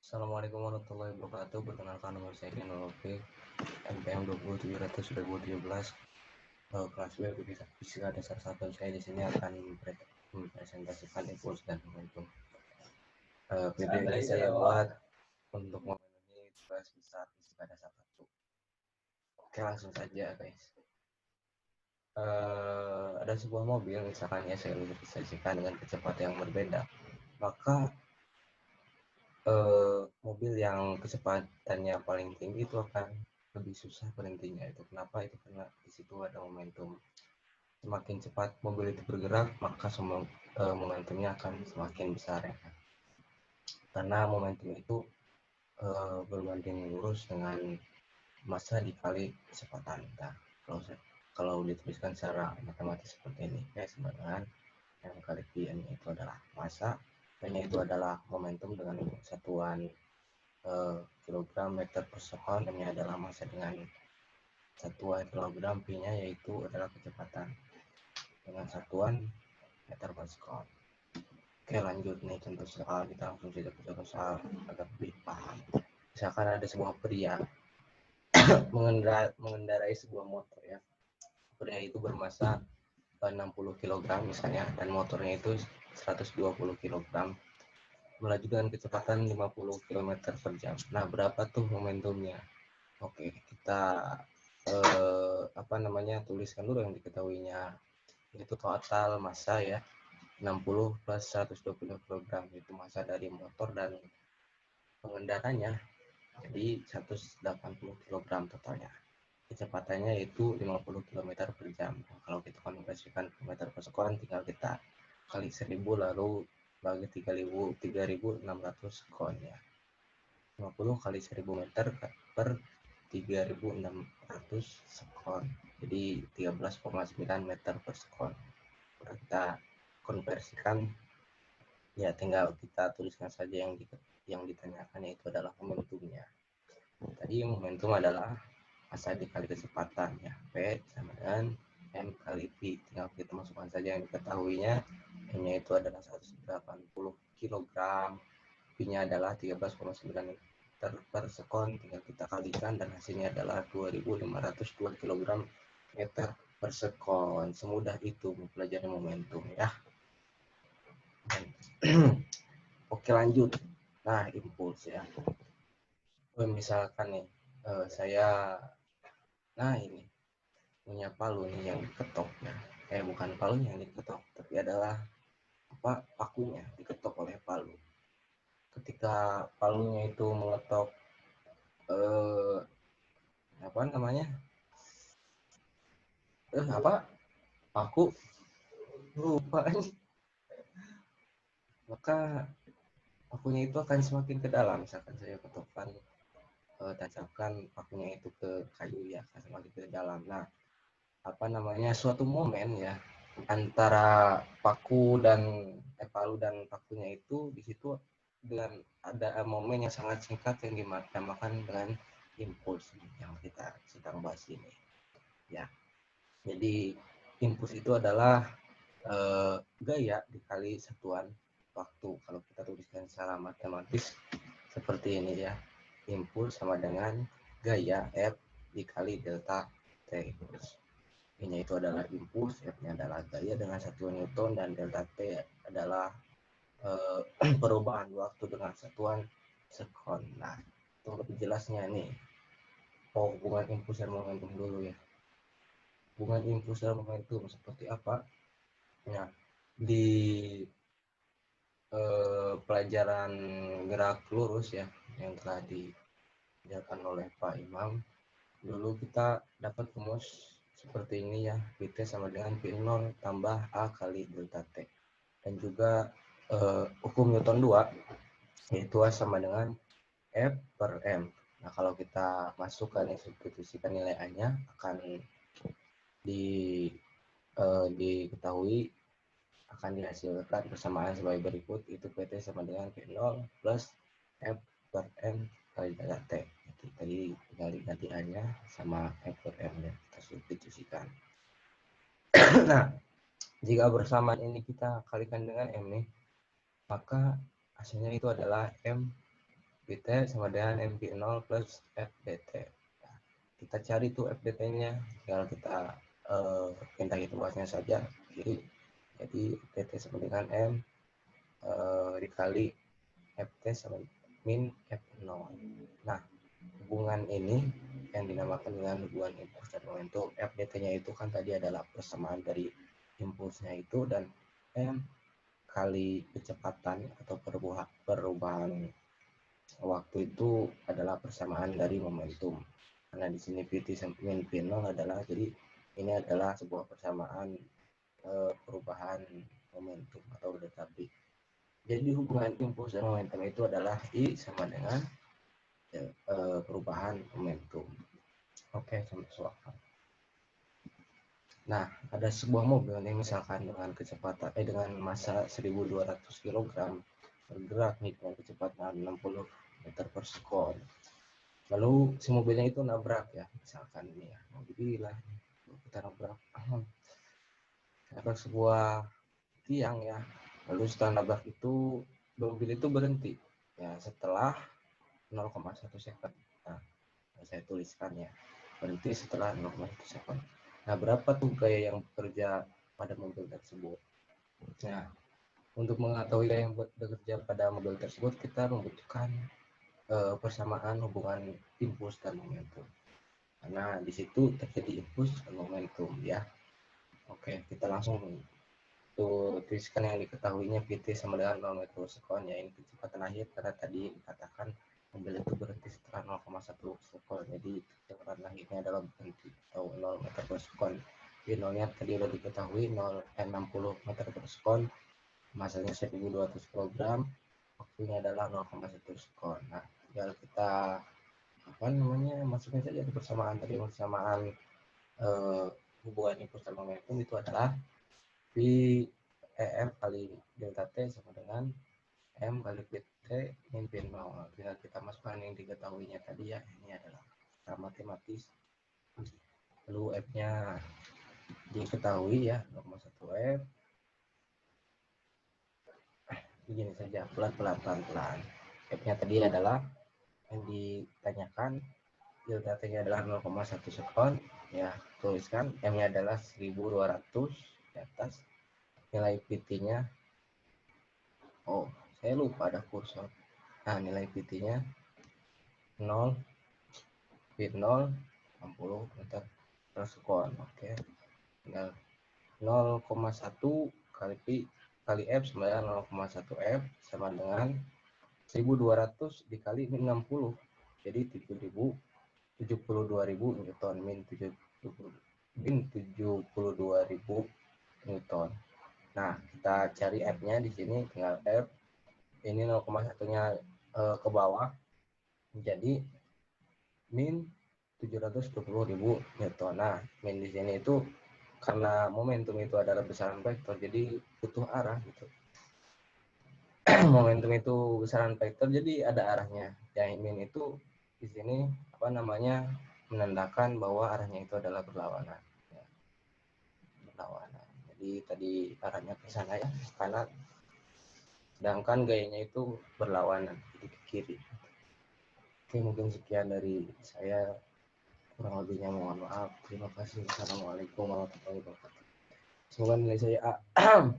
Assalamualaikum warahmatullahi wabarakatuh. Perkenalkan nama saya Rino Lope, NPM 27/2017, kelas B Fisika Dasar 1. Saya di sini akan mempresentasikan impuls dan momentum. Video ini saya buat untuk memenuhi tugas besar Fisika Dasar 1. Oke, langsung saja guys. Ada sebuah mobil, misalkan ya, saya ilustrasikan dengan kecepatan yang berbeda. Maka mobil yang kecepatannya paling tinggi itu akan lebih susah berhentinya. Itu kenapa? Itu karena di situ ada momentum. Semakin cepat mobil itu bergerak, maka momentumnya akan semakin besar ya. Karena momentum itu berbanding lurus dengan massa dikali kecepatan. Nah, kalau dituliskan secara matematis seperti ini, sama dengan M kali P, itu adalah massa, P-nya itu adalah momentum dengan satuan kilogram meter per sekon, M-nya adalah massa dengan satuan kilogram, P-nya yaitu adalah kecepatan dengan satuan meter per sekon. Oke, lanjut nih contoh soal, kita langsung saja ke contoh soal agar lebih paham. Misalkan ada sebuah pria mengendarai sebuah motor ya. Pria itu bermassa 60 kg misalnya, dan motornya itu 120 kg, melaju dengan kecepatan 50 km per jam. Nah, berapa tuh momentumnya? Oke, kita tuliskan dulu yang diketahuinya. Itu total massa ya, 60 plus 120 kg, itu massa dari motor dan pengendaranya. Jadi 180 kg totalnya. Kecepatannya itu 50 km per jam. Nah, kalau kita konversikan km per sekon, tinggal kita kali 1000 lalu bagi 3600 sekon ya. 50 kali 1000 meter per 3600 sekon. Jadi 13,9 meter per sekon. Kita konversikan ya, tinggal kita tuliskan saja yang ditanyakan, yaitu adalah momentumnya. Tadi momentum adalah massa dikali kecepatan ya, P sama dengan M kali P. Tinggal kita masukkan saja yang diketahuinya. M-nya itu adalah 180 kg, P-nya adalah 13,9 meter per sekon. Tinggal kita kalikan dan hasilnya adalah 2502 kg meter per sekon. Semudah itu mempelajari momentum ya. Oke, lanjut. Nah, impuls ya. Misalkan nih, saya ini punya palu nih yang diketok ya. Bukan palu yang diketok, tapi adalah pakunya diketok oleh palu. Ketika palunya itu mengetok paku, lupa, maka pakunya itu akan semakin ke dalam. Misalkan saya ketokkan, tancapkan pakunya itu ke kayu ya, akan semakin ke dalam. Nah, suatu momen ya antara palu dan pakunya itu, di situ dengan ada momen yang sangat singkat yang dinamakan dengan impuls yang kita sedang bahas ini ya. Jadi impuls itu adalah gaya dikali satuan waktu. Kalau kita tuliskan secara matematis seperti ini ya, impuls sama dengan gaya F dikali delta T. Ini itu adalah impuls, F-nya adalah gaya dengan satuan Newton, dan delta T adalah perubahan waktu dengan satuan sekon. Nah, untuk lebih jelasnya nih, hubungan impuls dan momentum dulu ya. Hubungan impuls dan momentum seperti apa? Ya, di pelajaran gerak lurus ya, yang telah diajarkan oleh Pak Imam, dulu kita dapat rumus seperti ini ya, Vt sama dengan V0 tambah A kali delta T. Dan juga hukum Newton 2, yaitu A sama dengan F per M. Nah, kalau kita masukkan substitusikan nilai A-nya, akan diketahui, akan dihasilkan persamaan sebagai berikut. Itu Pt sama dengan V0 plus F per M kali delta T. Tadi tinggal diganti A-nya sama F per M-nya, kita substitusikan. Nah, jika bersamaan ini kita kalikan dengan M nih, maka hasilnya itu adalah M PT sama dengan MP0 plus FDT. Nah, kita cari tuh FDT-nya, tinggal kita minta luasnya saja. Jadi FDT sama dengan M dikali FT sama min F0. Nah, hubungan ini yang dinamakan dengan hubungan impuls dan momentum. FDT-nya itu kan tadi adalah persamaan dari impulsnya itu, dan M kali kecepatan atau perubahan waktu itu adalah persamaan dari momentum. Karena di sini Vt min V0 adalah, jadi ini adalah sebuah persamaan perubahan momentum atau delta V. Jadi hubungan impuls dan momentum itu adalah I sama dengan perubahan momentum. Oke, sampai soal. Nah, ada sebuah mobil nih misalkan dengan kecepatan dengan massa 1.200 kg bergerak nih dengan kecepatan 60 meter per sekon. Lalu si mobilnya itu nabrak ya, misalkan ini ya, mobil lah kita nabrak sebuah tiang ya. Lalu setelah nabrak itu mobil itu berhenti ya setelah 0,1 second. Nah, saya tuliskan ya, berhenti setelah 0,1 second. Nah, berapa tuh gaya yang bekerja pada mobil tersebut? Nah, untuk mengetahui gaya yang bekerja pada mobil tersebut, kita membutuhkan persamaan hubungan impuls dan momentum. Karena di situ terjadi impuls dan momentum ya. Oke, kita langsung tuliskan yang diketahuinya Vt sama dengan 0 meter per sekon ya, ini kecepatan akhir karena tadi dikatakan mobil itu berhenti setelah 0,1 sekon, jadi kecepatan akhirnya adalah berhenti atau 0 meter per sekon. Di nolnya tadi sudah diketahui 60 meter per sekon, masanya 1.200 kg, waktunya adalah 0,1 sekon. Nah, tinggal kita masukkan saja di persamaan tadi, persamaan hubungan impuls dan momentum itu adalah V EF kali delta T sama dengan M kali PT min P0. Tinggal kita masukkan yang diketahuinya tadi ya, ini adalah matematis. Lalu F-nya diketahui ya, 0,1 F. Begini saja, pelan-pelan. F-nya tadi adalah yang ditanyakan, delta T-nya adalah 0,1 sekon. Ya, tuliskan M-nya adalah 1.200 di atas. Nilai PT-nya, oh saya lupa ada kursor. Nah, nilai PT-nya 0 V0 60 meter per sekon. Oke, tinggal 0,1 kali Pi kali F sama dengan 0,1 F sama dengan 1.200 dikali min 60, jadi 72.000 Newton, min 72.000 Newton. Nah, kita cari F-nya di sini, tinggal F ini 0,1-nya ke bawah, jadi min 720.000 Newton. Nah, min di sini itu karena momentum itu adalah besaran vektor, jadi butuh arah gitu. Momentum itu besaran vektor, jadi ada arahnya. Yang min itu di sini menandakan bahwa arahnya itu adalah berlawanan. Ya. Berlawanan. Jadi tadi arahnya ke sana ya, ke kanan. Sedangkan gayanya itu berlawanan, jadi ke kiri. Oke, mungkin sekian dari saya. Kurang lebihnya mohon maaf. Terima kasih. Assalamualaikum warahmatullahi wabarakatuh. Semoga nilai saya A